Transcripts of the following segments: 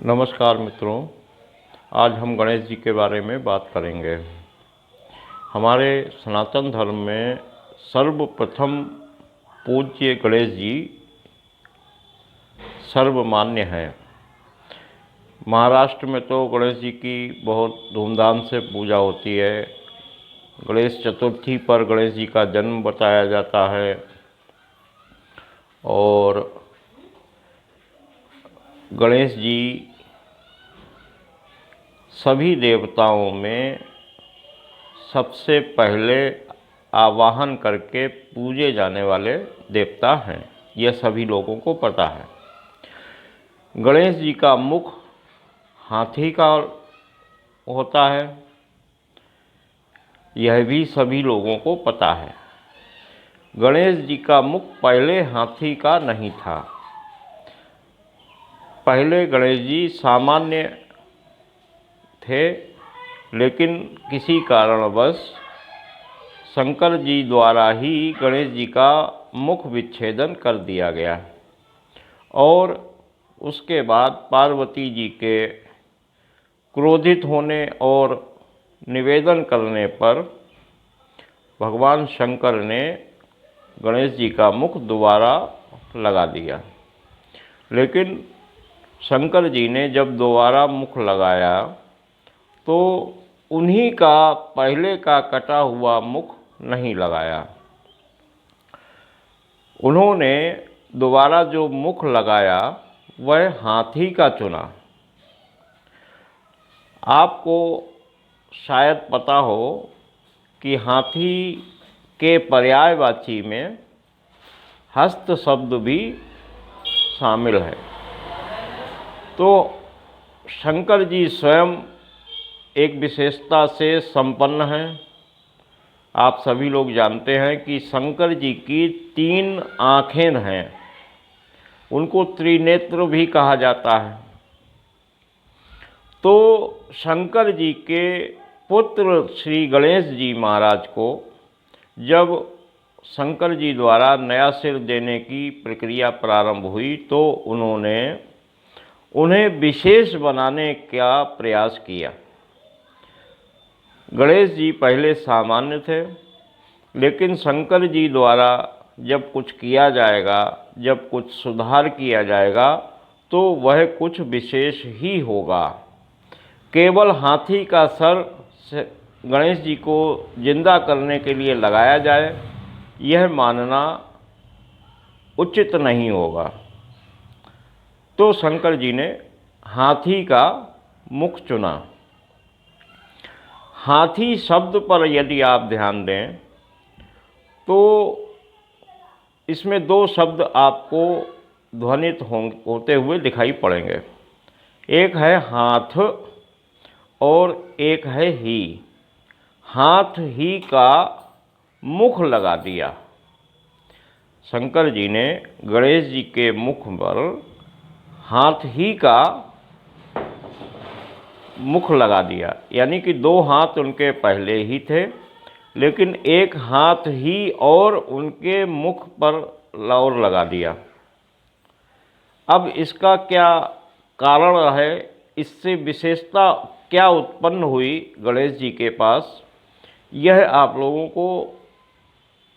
नमस्कार मित्रों, आज हम गणेश जी के बारे में बात करेंगे। हमारे सनातन धर्म में सर्वप्रथम पूज्य गणेश जी सर्वमान्य हैं। महाराष्ट्र में तो गणेश जी की बहुत धूमधाम से पूजा होती है। गणेश चतुर्थी पर गणेश जी का जन्म बताया जाता है और गणेश जी सभी देवताओं में सबसे पहले आवाहन करके पूजे जाने वाले देवता हैं, यह सभी लोगों को पता है। गणेश जी का मुख हाथी का होता है, यह भी सभी लोगों को पता है। गणेश जी का मुख पहले हाथी का नहीं था। पहले गणेश जी सामान्य थे, लेकिन किसी कारणवश शंकर जी द्वारा ही गणेश जी का मुख विच्छेदन कर दिया गया और उसके बाद पार्वती जी के क्रोधित होने और निवेदन करने पर भगवान शंकर ने गणेश जी का मुख दोबारा लगा दिया। लेकिन शंकर जी ने जब दोबारा मुख लगाया तो उन्हीं का पहले का कटा हुआ मुख नहीं लगाया। उन्होंने दोबारा जो मुख लगाया वह हाथी का चुना। आपको शायद पता हो कि हाथी के पर्यायवाची में हस्त शब्द भी शामिल है। तो शंकर जी स्वयं एक विशेषता से संपन्न हैं। आप सभी लोग जानते हैं कि शंकर जी की 3 आँखें हैं, उनको त्रिनेत्र भी कहा जाता है। तो शंकर जी के पुत्र श्री गणेश जी महाराज को जब शंकर जी द्वारा नया सिर देने की प्रक्रिया प्रारंभ हुई तो उन्हें विशेष बनाने का प्रयास किया। गणेश जी पहले सामान्य थे, लेकिन शंकर जी द्वारा जब कुछ किया जाएगा, जब कुछ सुधार किया जाएगा तो वह कुछ विशेष ही होगा। केवल हाथी का सर गणेश जी को जिंदा करने के लिए लगाया जाए, यह मानना उचित नहीं होगा। तो शंकर जी ने हाथी का मुख चुना। हाथी शब्द पर यदि आप ध्यान दें तो इसमें 2 शब्द आपको ध्वनित होते हुए दिखाई पड़ेंगे। एक है हाथ और एक है ही। हाथ ही का मुख लगा दिया। शंकर जी ने गणेश जी के मुख पर हाथ ही का मुख लगा दिया, यानी कि 2 हाथ उनके पहले ही थे, लेकिन एक हाथ ही और उनके मुख पर और लगा दिया। अब इसका क्या कारण है, इससे विशेषता क्या उत्पन्न हुई गणेश जी के पास, यह आप लोगों को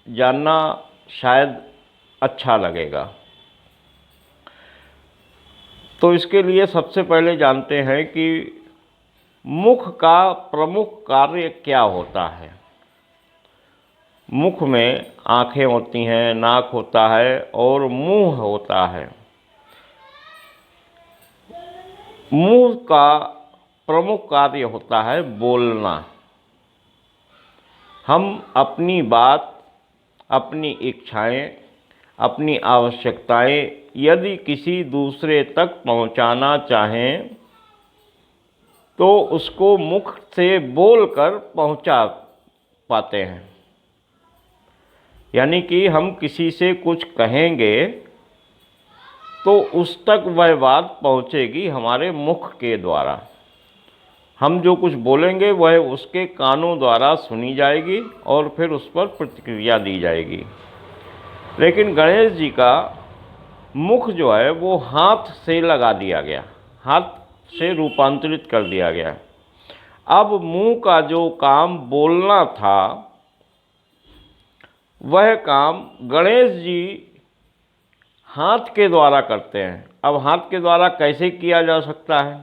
जानना शायद अच्छा लगेगा। तो इसके लिए सबसे पहले जानते हैं कि मुख का प्रमुख कार्य क्या होता है। मुख में आँखें होती हैं, नाक होता है और मुंह होता है। मुंह का प्रमुख कार्य होता है बोलना। हम अपनी बात, अपनी इच्छाएं, अपनी आवश्यकताएं यदि किसी दूसरे तक पहुंचाना चाहें तो उसको मुख से बोलकर पहुंचा पाते हैं। यानी कि हम किसी से कुछ कहेंगे तो उस तक वह बात पहुंचेगी हमारे मुख के द्वारा। हम जो कुछ बोलेंगे वह उसके कानों द्वारा सुनी जाएगी और फिर उस पर प्रतिक्रिया दी जाएगी। लेकिन गणेश जी का मुख जो है वो हाथ से लगा दिया गया। हाथ से रूपांतरित कर दिया गया। अब मुंह का जो काम बोलना था वह काम गणेश जी हाथ के द्वारा करते हैं। अब हाथ के द्वारा कैसे किया जा सकता है?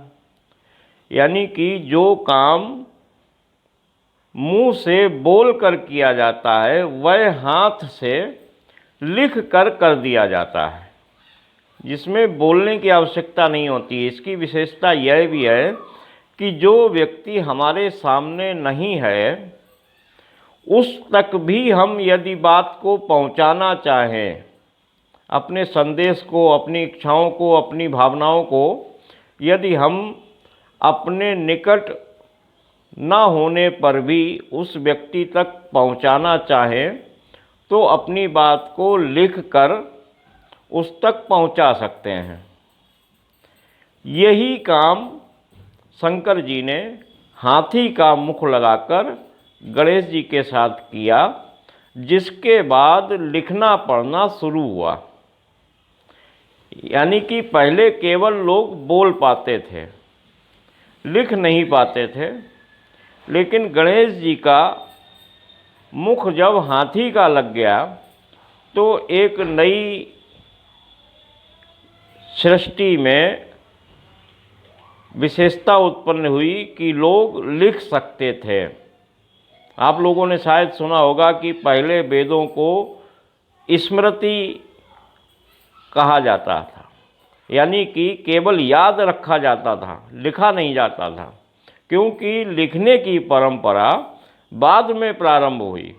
यानी कि जो काम मुंह से बोल कर किया जाता है वह हाथ से लिख कर दिया जाता है, जिसमें बोलने की आवश्यकता नहीं होती। इसकी विशेषता यह भी है कि जो व्यक्ति हमारे सामने नहीं है उस तक भी हम यदि बात को पहुंचाना चाहें, अपने संदेश को, अपनी इच्छाओं को, अपनी भावनाओं को यदि हम अपने निकट ना होने पर भी उस व्यक्ति तक पहुंचाना चाहें तो अपनी बात को लिख कर उस तक पहुंचा सकते हैं। यही काम शंकर जी ने हाथी का मुख लगाकर गणेश जी के साथ किया, जिसके बाद लिखना पढ़ना शुरू हुआ। यानी कि पहले केवल लोग बोल पाते थे, लिख नहीं पाते थे, लेकिन गणेश जी का मुख जब हाथी का लग गया तो एक नई सृष्टि में विशेषता उत्पन्न हुई कि लोग लिख सकते थे। आप लोगों ने शायद सुना होगा कि पहले वेदों को स्मृति कहा जाता था, यानी कि केवल याद रखा जाता था, लिखा नहीं जाता था, क्योंकि लिखने की परंपरा बाद में प्रारंभ हुई।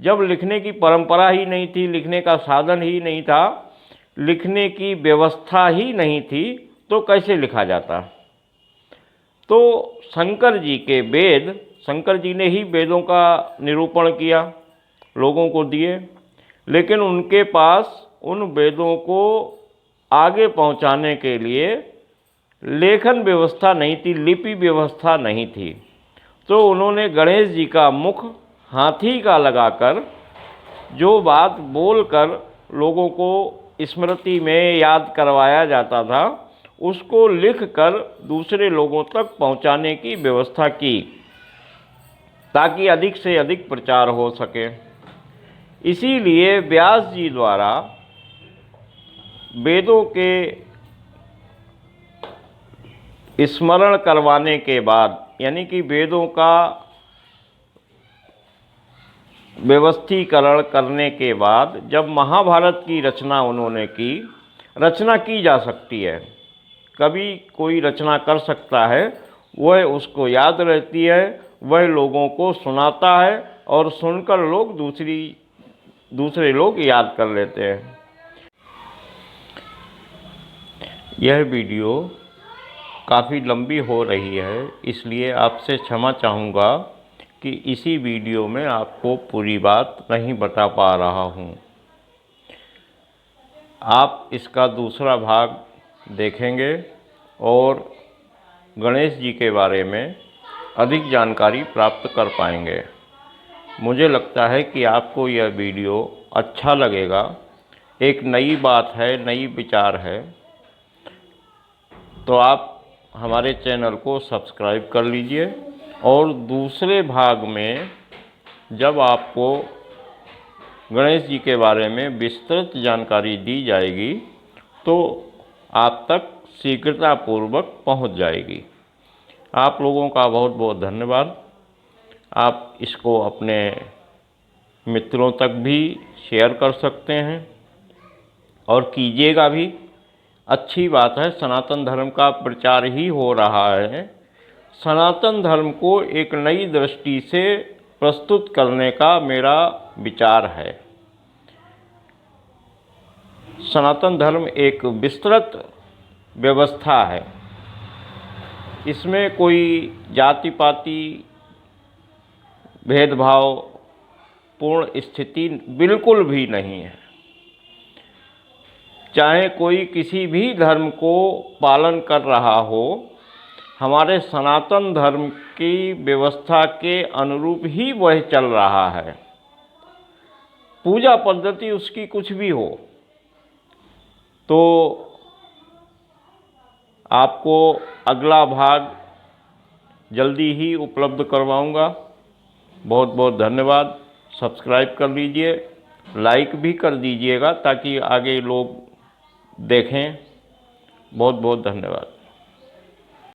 जब लिखने की परंपरा ही नहीं थी, लिखने का साधन ही नहीं था, लिखने की व्यवस्था ही नहीं थी, तो कैसे लिखा जाता? तो शंकर जी के वेद, शंकर जी ने ही वेदों का निरूपण किया, लोगों को दिए, लेकिन उनके पास उन वेदों को आगे पहुंचाने के लिए लेखन व्यवस्था नहीं थी, लिपि व्यवस्था नहीं थी। तो उन्होंने गणेश जी का मुख हाथी का लगाकर जो बात बोलकर लोगों को स्मृति में याद करवाया जाता था उसको लिखकर दूसरे लोगों तक पहुंचाने की व्यवस्था की, ताकि अधिक से अधिक प्रचार हो सके। इसीलिए व्यास जी द्वारा वेदों के स्मरण करवाने के बाद, यानी कि वेदों का व्यवस्थीकरण करने के बाद जब महाभारत की रचना उन्होंने की, रचना की जा सकती है, कभी कोई रचना कर सकता है, वह उसको याद रहती है, वह लोगों को सुनाता है और सुनकर लोग दूसरे लोग याद कर लेते हैं। यह वीडियो काफ़ी लंबी हो रही है, इसलिए आपसे क्षमा चाहूँगा कि इसी वीडियो में आपको पूरी बात नहीं बता पा रहा हूँ। आप इसका दूसरा भाग देखेंगे और गणेश जी के बारे में अधिक जानकारी प्राप्त कर पाएंगे। मुझे लगता है कि आपको यह वीडियो अच्छा लगेगा। एक नई बात है, नई विचार है, तो आप हमारे चैनल को सब्सक्राइब कर लीजिए और दूसरे भाग में जब आपको गणेश जी के बारे में विस्तृत जानकारी दी जाएगी तो आप तक शीघ्रतापूर्वक पहुंच जाएगी। आप लोगों का बहुत बहुत धन्यवाद। आप इसको अपने मित्रों तक भी शेयर कर सकते हैं और कीजिएगा भी। अच्छी बात है, सनातन धर्म का प्रचार ही हो रहा है। सनातन धर्म को एक नई दृष्टि से प्रस्तुत करने का मेरा विचार है। सनातन धर्म एक विस्तृत व्यवस्था है, इसमें कोई जाति पाति भेदभाव पूर्ण स्थिति बिल्कुल भी नहीं है। चाहे कोई किसी भी धर्म को पालन कर रहा हो, हमारे सनातन धर्म की व्यवस्था के अनुरूप ही वह चल रहा है। पूजा पद्धति उसकी कुछ भी हो, तो आपको अगला भाग जल्दी ही उपलब्ध करवाऊंगा। बहुत बहुत धन्यवाद। सब्सक्राइब कर लीजिए, लाइक भी कर दीजिएगा ताकि आगे लोग देखें। बहुत बहुत धन्यवाद।